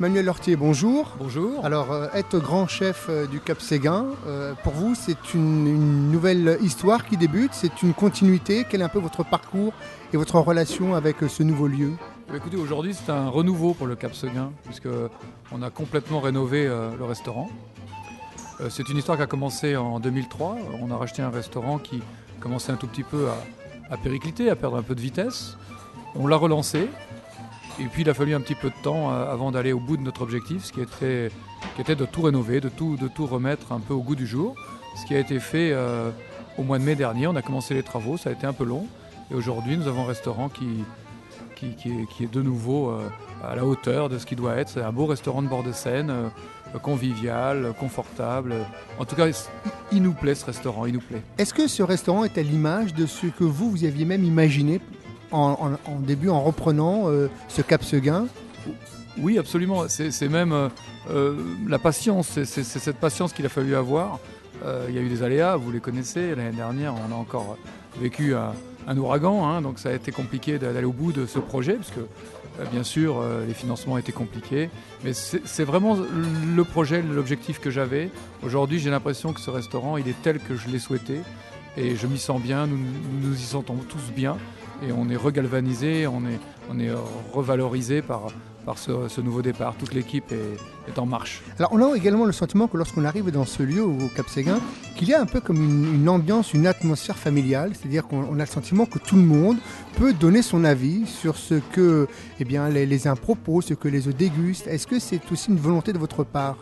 Manuel Lortier, bonjour. Bonjour. Alors, être grand chef du Cap Séguin, pour vous, c'est une nouvelle histoire qui débute, c'est une continuité. Quel est un peu votre parcours et votre relation avec ce nouveau lieu ? Écoutez, aujourd'hui, c'est un renouveau pour le Cap Séguin, puisqu'on a complètement rénové le restaurant. C'est une histoire qui a commencé en 2003. On a racheté un restaurant qui commençait un tout petit peu à péricliter, à perdre un peu de vitesse. On l'a relancé. Et puis il a fallu un petit peu de temps avant d'aller au bout de notre objectif, qui était de tout rénover, de tout remettre un peu au goût du jour. Ce qui a été fait au mois de mai dernier. On a commencé les travaux, ça a été un peu long. Et aujourd'hui, nous avons un restaurant qui est de nouveau à la hauteur de ce qu'il doit être. C'est un beau restaurant de bord de Seine, convivial, confortable. En tout cas, il nous plaît ce restaurant, il nous plaît. Est-ce que ce restaurant est à l'image de ce que vous aviez même imaginé en début, en reprenant ce Cap Séguin ? Oui, absolument. C'est même la patience. C'est cette patience qu'il a fallu avoir. Il y a eu des aléas, vous les connaissez. L'année dernière, on a encore vécu un ouragan. Donc ça a été compliqué d'aller au bout de ce projet, parce que bien sûr, les financements étaient compliqués. Mais c'est vraiment le projet, l'objectif que j'avais. Aujourd'hui, j'ai l'impression que ce restaurant, il est tel que je l'ai souhaité. Et je m'y sens bien, nous y sentons tous bien. Et on est regalvanisé, on est revalorisé par ce nouveau départ. Toute l'équipe est en marche. Alors on a également le sentiment que lorsqu'on arrive dans ce lieu, au Cap Séguin, qu'il y a un peu comme une ambiance, une atmosphère familiale. C'est-à-dire qu'on a le sentiment que tout le monde peut donner son avis sur ce que les uns proposent, ce que les autres dégustent. Est-ce que c'est aussi une volonté de votre part ?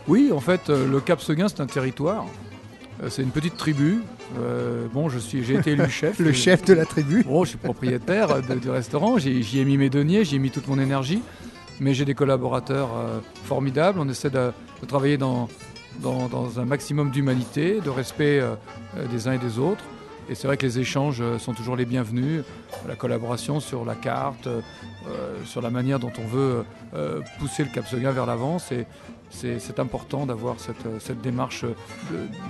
Oui, en fait, le Cap Séguin, c'est un territoire. C'est une petite tribu. J'ai été élu chef. Le chef de la tribu. Bon, je suis propriétaire du restaurant. J'y ai mis mes deniers, j'y ai mis toute mon énergie. Mais j'ai des collaborateurs formidables. On essaie de travailler dans un maximum d'humanité, de respect des uns et des autres. Et c'est vrai que les échanges sont toujours les bienvenus. La collaboration sur la carte, sur la manière dont on veut pousser le Cap Séguin vers l'avant, c'est important d'avoir cette démarche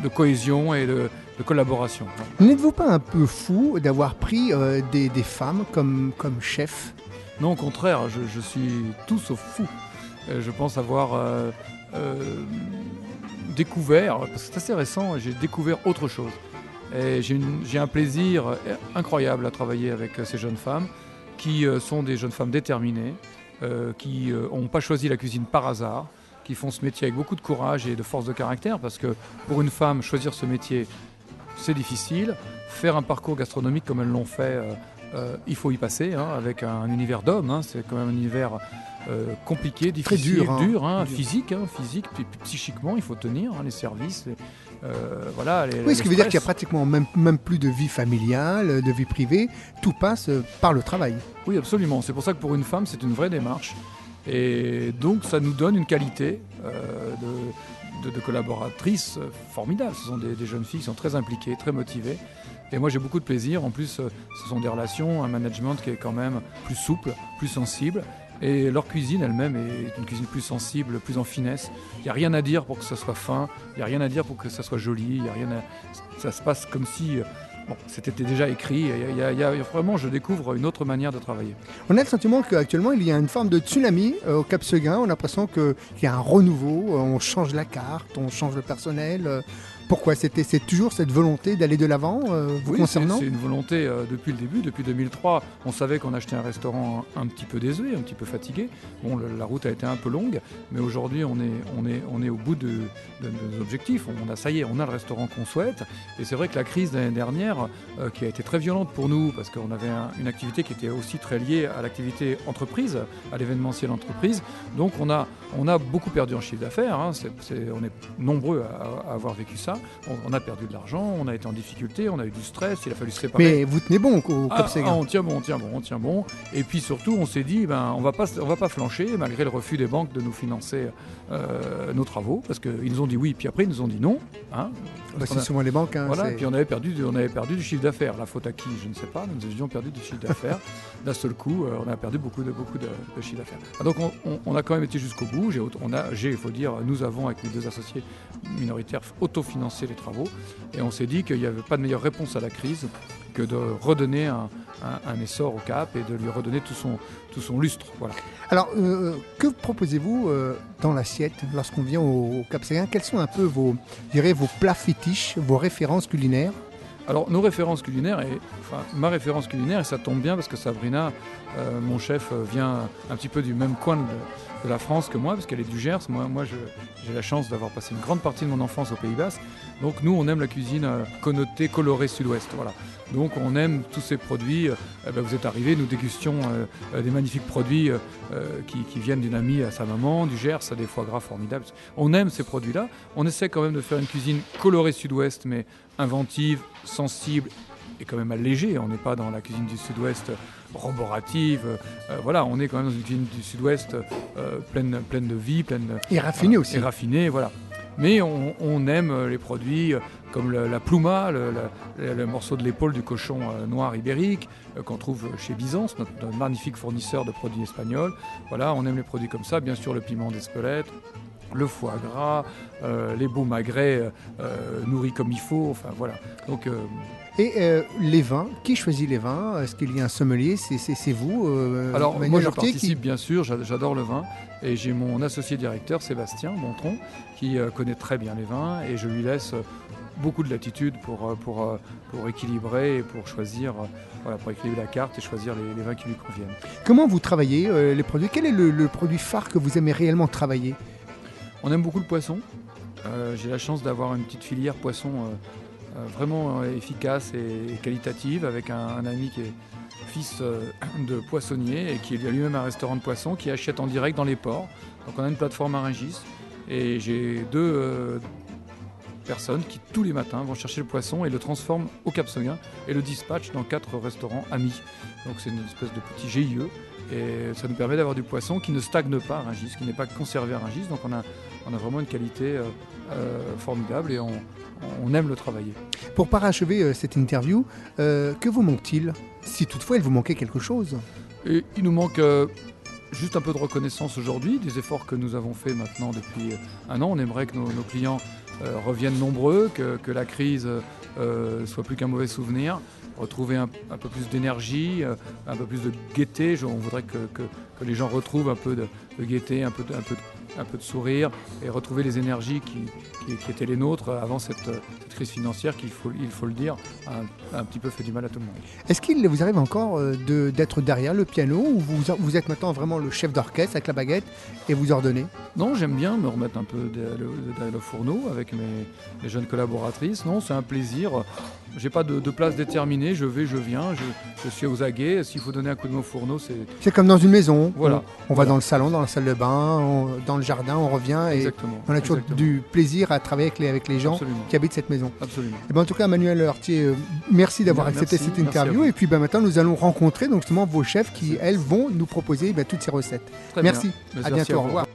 de cohésion et de collaboration. N'êtes-vous pas un peu fou d'avoir pris des femmes comme chef ? Non, au contraire, je suis tout sauf fou. Je pense avoir découvert, parce que c'est assez récent, j'ai découvert autre chose. Et j'ai un plaisir incroyable à travailler avec ces jeunes femmes qui sont des jeunes femmes déterminées, qui n'ont pas choisi la cuisine par hasard, qui font ce métier avec beaucoup de courage et de force de caractère, parce que pour une femme, choisir ce métier, c'est difficile. Faire un parcours gastronomique comme elles l'ont fait, il faut y passer, avec un univers d'hommes. C'est quand même un univers compliqué, difficile, dur, physique, puis psychiquement, il faut tenir les services. Ce qui veut dire qu'il n'y a pratiquement même plus de vie familiale, de vie privée. Tout passe par le travail. Oui, absolument. C'est pour ça que pour une femme, c'est une vraie démarche. Et donc, ça nous donne une qualité de collaboratrices formidables. Ce sont des jeunes filles qui sont très impliquées, très motivées. Et moi, j'ai beaucoup de plaisir. En plus, ce sont des relations, un management qui est quand même plus souple, plus sensible. Et leur cuisine elle-même est une cuisine plus sensible, plus en finesse. Il n'y a rien à dire pour que ça soit fin, il n'y a rien à dire pour que ça soit joli, ça se passe comme si c'était déjà écrit. Vraiment, je découvre une autre manière de travailler. On a le sentiment qu'actuellement, il y a une forme de tsunami au Cap Séguin. On a l'impression qu'il y a un renouveau, on change la carte, on change le personnel. Pourquoi ? C'est toujours cette volonté d'aller de l'avant concernant ? C'est une volonté depuis le début, depuis 2003. On savait qu'on achetait un restaurant un petit peu désuet, un petit peu fatigué. La route a été un peu longue, mais aujourd'hui on est au bout de nos objectifs. On a le restaurant qu'on souhaite. Et c'est vrai que la crise de l'année dernière, qui a été très violente pour nous, parce qu'on avait une activité qui était aussi très liée à l'activité entreprise, à l'événementiel entreprise. Donc on a beaucoup perdu en chiffre d'affaires. On est nombreux à avoir vécu ça. voilà. On a perdu de l'argent, on a été en difficulté, on a eu du stress, il a fallu se séparer. Mais vous tenez bon au Cap Séguin. On tient bon. Et puis surtout, on s'est dit, on va pas flancher, malgré le refus des banques de nous financer nos travaux, parce qu'ils nous ont dit oui, puis après ils nous ont dit non. Hein, c'est souvent les banques. Voilà, puis on avait perdu du chiffre d'affaires. La faute à qui, je ne sais pas, nous avions perdu du chiffre d'affaires. D'un seul coup, on a perdu beaucoup de chiffre d'affaires. Donc on a quand même été jusqu'au bout. Il faut dire, nous avons, avec mes 2 associés minoritaires, autofinancé les travaux. Et on s'est dit qu'il n'y avait pas de meilleure réponse à la crise que de redonner un essor au Cap et de lui redonner tout son lustre. Voilà. Alors, que proposez-vous dans l'assiette lorsqu'on vient au Cap Séguin? Quels sont un peu vos plats fétiches, vos références culinaires? Alors, nos références culinaires, ma référence culinaire, et ça tombe bien parce que Sabrina, mon chef, vient un petit peu du même coin de la France que moi, parce qu'elle est du Gers. Moi j'ai la chance d'avoir passé une grande partie de mon enfance au Pays Basque. Donc nous, on aime la cuisine connotée, colorée sud-ouest. Voilà. Donc on aime tous ces produits. Vous êtes arrivés, nous dégustions des magnifiques produits qui viennent d'une amie à sa maman, du Gers, des foie gras formidables. On aime ces produits-là. On essaie quand même de faire une cuisine colorée sud-ouest, mais inventive, sensible et quand même allégée. On n'est pas dans la cuisine du sud-ouest roborative. Voilà, on est quand même dans une cuisine du sud-ouest pleine de vie, et raffinée aussi. Et raffinée, voilà. Mais on aime les produits comme la plouma, le morceau de l'épaule du cochon noir ibérique, qu'on trouve chez Byzance, notre magnifique fournisseur de produits espagnols. Voilà, on aime les produits comme ça, bien sûr le piment d'Espelette, le foie gras, les beaux magrets nourris comme il faut, enfin voilà. Donc, et les vins, qui choisit les vins? Est-ce qu'il y a un sommelier? C'est vous Alors Manuel moi je Hortier, participe bien sûr, j'adore le vin, et j'ai mon associé directeur Sébastien Bontron qui connaît très bien les vins, et je lui laisse beaucoup de latitude pour équilibrer et pour choisir, pour équilibrer la carte et choisir les vins qui lui conviennent. Comment vous travaillez les produits? Quel est le produit phare que vous aimez réellement travailler? On aime beaucoup le poisson. J'ai la chance d'avoir une petite filière poisson vraiment efficace et qualitative, avec un ami qui est fils de poissonnier et qui a lui-même un restaurant de poisson, qui achète en direct dans les ports. Donc on a une plateforme à Rungis et j'ai 2 personnes qui tous les matins vont chercher le poisson et le transforment au Cap Séguin et le dispatchent dans 4 restaurants amis. Donc c'est une espèce de petit GIE et ça nous permet d'avoir du poisson qui ne stagne pas à Rungis, qui n'est pas conservé à Rungis. Donc on a vraiment une qualité formidable et on aime le travailler. Pour parachever cette interview, que vous manque-t-il, si toutefois il vous manquait quelque chose? Et il nous manque juste un peu de reconnaissance aujourd'hui, des efforts que nous avons faits maintenant depuis 1 an. On aimerait que nos clients reviennent nombreux, que la crise soit plus qu'un mauvais souvenir, retrouver un peu plus d'énergie, un peu plus de gaieté. On voudrait que les gens retrouvent un peu de gaieté, un peu de sourire, et retrouver les énergies qui étaient les nôtres avant cette crise financière qui, il faut le dire, a un petit peu fait du mal à tout le monde. Est-ce qu'il vous arrive encore d'être derrière le piano, ou vous êtes maintenant vraiment le chef d'orchestre avec la baguette et vous ordonnez? Non, j'aime bien me remettre un peu derrière le fourneau avec mes jeunes collaboratrices. Non, c'est un plaisir. J'ai pas de place déterminée, je viens, je suis aux aguets. S'il faut donner un coup de main au fourneau, c'est comme dans une maison. Voilà. On va dans le salon, dans la salle de bain, dans le jardin, on revient. Exactement. Et on a toujours du plaisir à travailler avec les gens Absolument. qui habitent cette maison. Absolument. Et en tout cas, Manuel Hortier, merci d'avoir accepté cette interview. Et puis maintenant, nous allons rencontrer donc, justement vos chefs qui, elles, vont nous proposer toutes ces recettes. Merci. À bientôt. Au revoir.